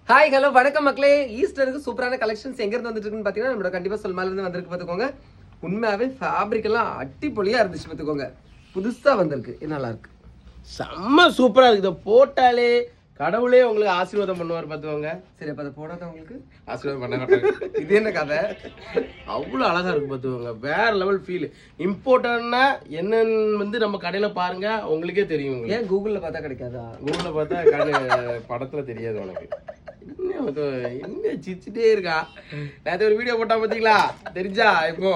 Hi hello வணக்கம் மக்களே. ஈஸ்டருக்கு சூப்பரான கலெக்ஷன்ஸ் எங்க இருந்து வந்துட்டு இருக்குன்னு பாத்தீங்கன்னா நம்மளோட கண்டிப்பா சொல்மால இருந்து வந்திருக்கு பாத்துக்கோங்க. உண்மையாவே ஃபேப்ரிக் எல்லாம் அடிப்பொலியா இருந்துச்சு பாத்துக்கோங்க. புதுசா வந்திருக்கு, நல்லா இருக்கு, செம்ம சூப்பரா இருக்கு. இதை போட்டாலே கடவுளே உங்களுக்கு ஆசீர்வாதம் பண்ணுவார் பார்த்துக்கோங்க. சரி, அப்ப அதை போடாத உங்களுக்கு ஆசீர்வாதம் பண்ண மாட்டாங்க. இது என்ன கதை? அவ்வளோ அழகா இருக்கு பார்த்துக்கோங்க. வேற லெவல் ஃபீல். இம்போர்ட்டன்னா என்னன்னு வந்து நம்ம கடையில பாருங்க, உங்களுக்கே தெரியும். உங்களுக்கு ஏன் கூகுள்ல பார்த்தா கிடைக்காதா? கூகுளில் பார்த்தா படத்துல தெரியாது உனக்கு. என்ன சிரிச்சுட்டே இருக்கா? நேற்று ஒரு வீடியோ போட்டா பார்த்தீங்களா? தெரிஞ்சா இப்போ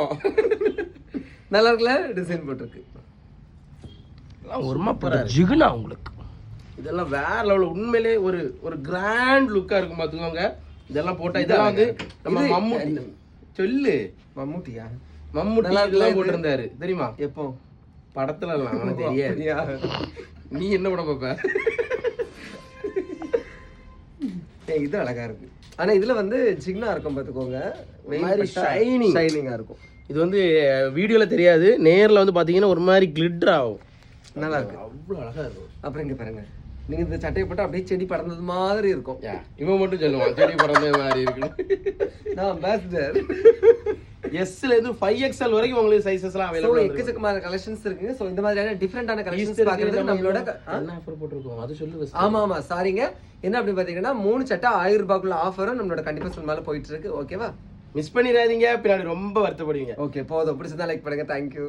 நல்லா இருக்குல்ல? டிசைன் போட்டிருக்கு, ஒருமா ஜிகுனா உங்களுக்கு. இதெல்லாம் வேற லெவல். உண்மையிலே ஒரு ஒரு கிராண்ட் லுக்கா இருக்கும் பார்த்துக்கோங்க. இதெல்லாம் போட்டா இதெல்லாம் வந்து நம்ம மம்மூட்டி சொல்லு. மம்மூட்டியா? மம்மூட்டி இதெல்லாம் போட்டிருந்தாரு தெரியுமா? எப்போ? படத்துல எல்லாம் அவனுக்கு தெரியாது. நீ என்ன படம் பார்ப்ப? இது அழகா இருக்கு. ஆனா இதுல வந்து ஜிக்னா இருக்கும் பாத்துக்கோங்க. ஷைனிங்கா இருக்கும். இது வந்து வீடியோல தெரியாது, நேர்ல வந்து பாத்தீங்கன்னா ஒரு மாதிரி கிளிட்டர் ஆகும். நல்லா இருக்கு, அவ்வளவு அழகா இருக்கும். அப்புறம் இங்க பாருங்க, நீங்க இந்த சட்டையை போட்டு அப்படியே செடி படர்ந்தது மாதிரி இருக்கும். இவன் மட்டும் சொல்லுவான் செடி படர்ந்தது மாதிரி இருக்கு. நான் அம்பாசிடர். எஸ்ல இருந்து 5XL வரைக்கும் உங்களுக்கு சைஸஸ் எல்லாம் அவைலபிள் இருக்கு. எக்கச்சக்கமான கலெக்ஷன்ஸ் இருக்குங்க. சோ இந்த மாதிரியான டிஃபரெண்டான கலெக்ஷன்ஸ் பார்க்கிறது நம்மளோட என்ன ஆஃபர் போட்டுருக்கோம் அது சொல்லு. ஆமா சாரிங்க. என்ன அப்படி பாத்தீங்கன்னா 3 சட்டை 1000 ரூபாய்க்குள்ள ஆஃபரும் நம்மளோட கண்டிப்பா சொல்மால போயிட்டு இருக்கு. ஓகேவா? மிஸ் பண்ணிடாதீங்க, பின்னாடி ரொம்ப வருத்தப்படுவீங்க. ஓகே, போதும். பிடிச்சதா லைக் பண்ணுங்க. தேங்க்யூ.